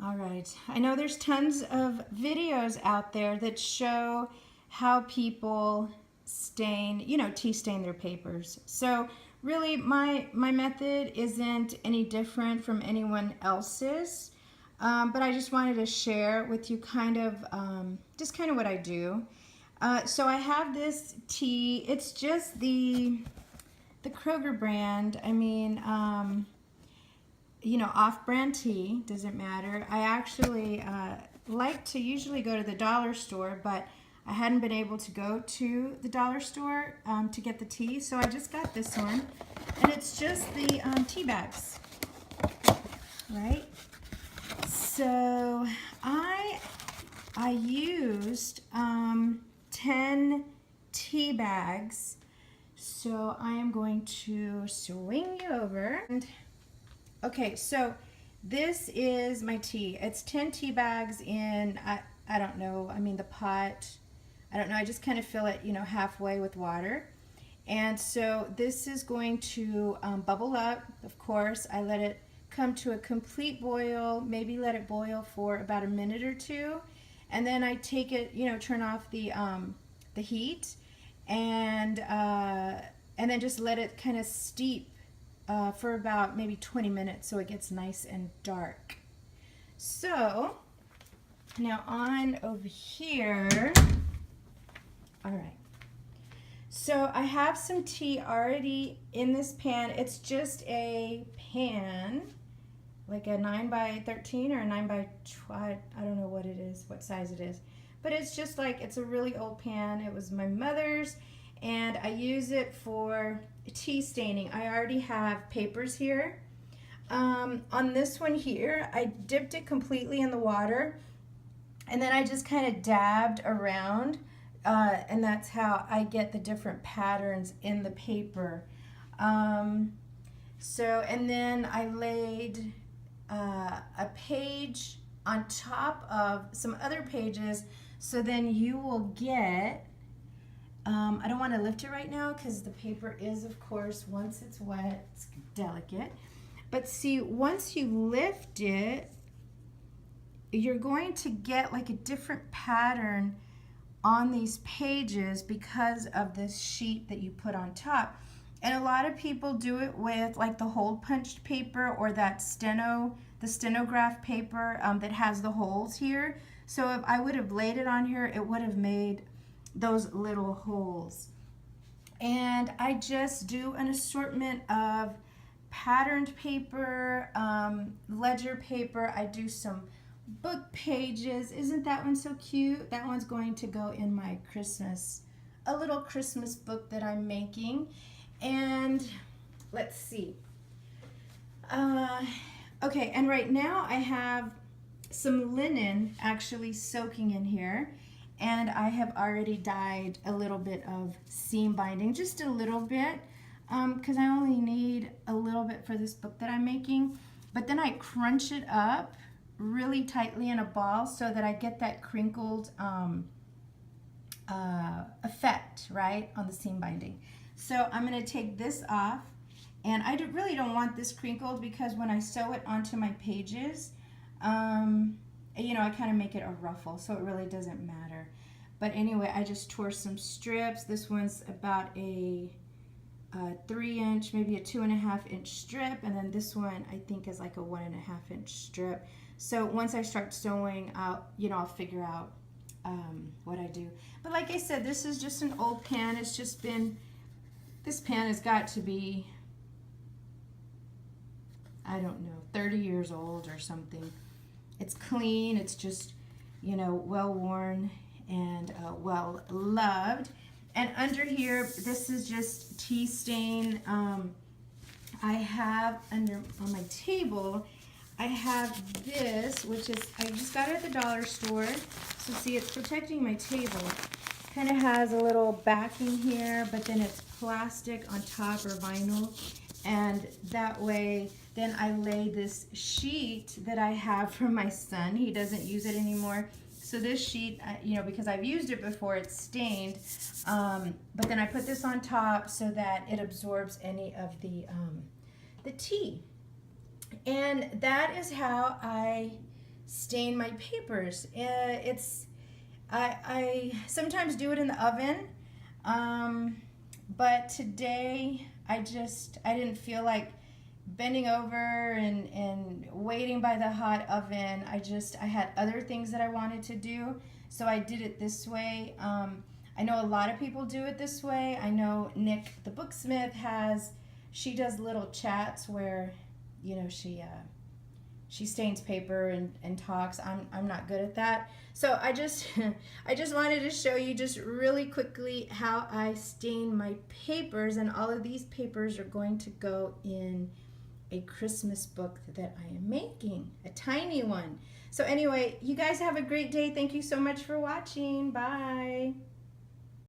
All right. I know there's tons of videos out there that show how people stain, tea stain their papers. So really my method isn't any different from anyone else's. But I just wanted to share with you just kind of what I do. So I have this tea. It's just the Kroger brand. Off-brand tea, doesn't matter. I actually like to usually go to the dollar store, but I hadn't been able to go to the dollar store to get the tea, so I just got this one, and it's just the tea bags, right? So I used 10 tea bags, so I am going to swing you over. Okay, so this is my tea. It's 10 tea bags in, I don't know, the pot. I don't know, I just kind of fill it, halfway with water. And so this is going to bubble up, of course. I let it come to a complete boil, maybe let it boil for about a minute or two. And then I take it, turn off the heat and then just let it kind of steep for about maybe 20 minutes so it gets nice and dark. So now on over here, all right. So I have some tea already in this pan. It's just a pan, like a 9 by 13 or a 9 by 12, I don't know what it is, what size it is. But it's just like, it's a really old pan. It was my mother's, and I use it for tea staining. I already have papers here. On this one here, I dipped it completely in the water, and then I just kind of dabbed around, and that's how I get the different patterns in the paper. And then I laid a page on top of some other pages, so then you will get, I don't want to lift it right now because the paper is, of course, once it's wet, it's delicate. But see, once you lift it, you're going to get like a different pattern on these pages because of this sheet that you put on top. And a lot of people do it with like the hole punched paper or that the stenograph paper that has the holes here. So if I would have laid it on here, it would have made those little holes. And I just do an assortment of patterned paper, ledger paper. I do some book pages. Isn't that one so cute? That one's going to go in my a little Christmas book that I'm making. And let's see. Okay, and right now I have some linen actually soaking in here. And I have already dyed a little bit of seam binding, just a little bit, because I only need a little bit for this book that I'm making. But then I crunch it up really tightly in a ball so that I get that crinkled effect, right, on the seam binding. So I'm going to take this off, and I really don't want this crinkled because when I sew it onto my pages, I kind of make it a ruffle, so it really doesn't matter. But anyway, I just tore some strips. This one's about a 3-inch, maybe a 2.5-inch strip, and then this one I think is like a 1.5-inch strip. So once I start sewing, I'll figure out what I do. But like I said, this is just an old pan. This pan has got to be, I don't know, 30 years old or something. It's clean, it's just, well worn and well loved. And under here, this is just tea stain. I have on my table, I have this, which is, I just got it at the dollar store. So see, it's protecting my table. Kind of has a little backing here, but then it's plastic on top or vinyl. And that way, then I lay this sheet that I have from my son. He doesn't use it anymore. So this sheet, because I've used it before, it's stained. But then I put this on top so that it absorbs any of the tea. And that is how I stain my papers. I sometimes do it in the oven, but today I didn't feel like bending over and waiting by the hot oven. I had other things that I wanted to do, so I did it this way. I know a lot of people do it this way. I know Nick, the Booksmith, she does little chats where, you know, she stains paper and talks. I'm not good at that. So I just I just wanted to show you just really quickly how I stain my papers, and all of these papers are going to go in a Christmas book that I am making, a tiny one. So anyway, you guys have a great day. Thank you so much for watching. Bye.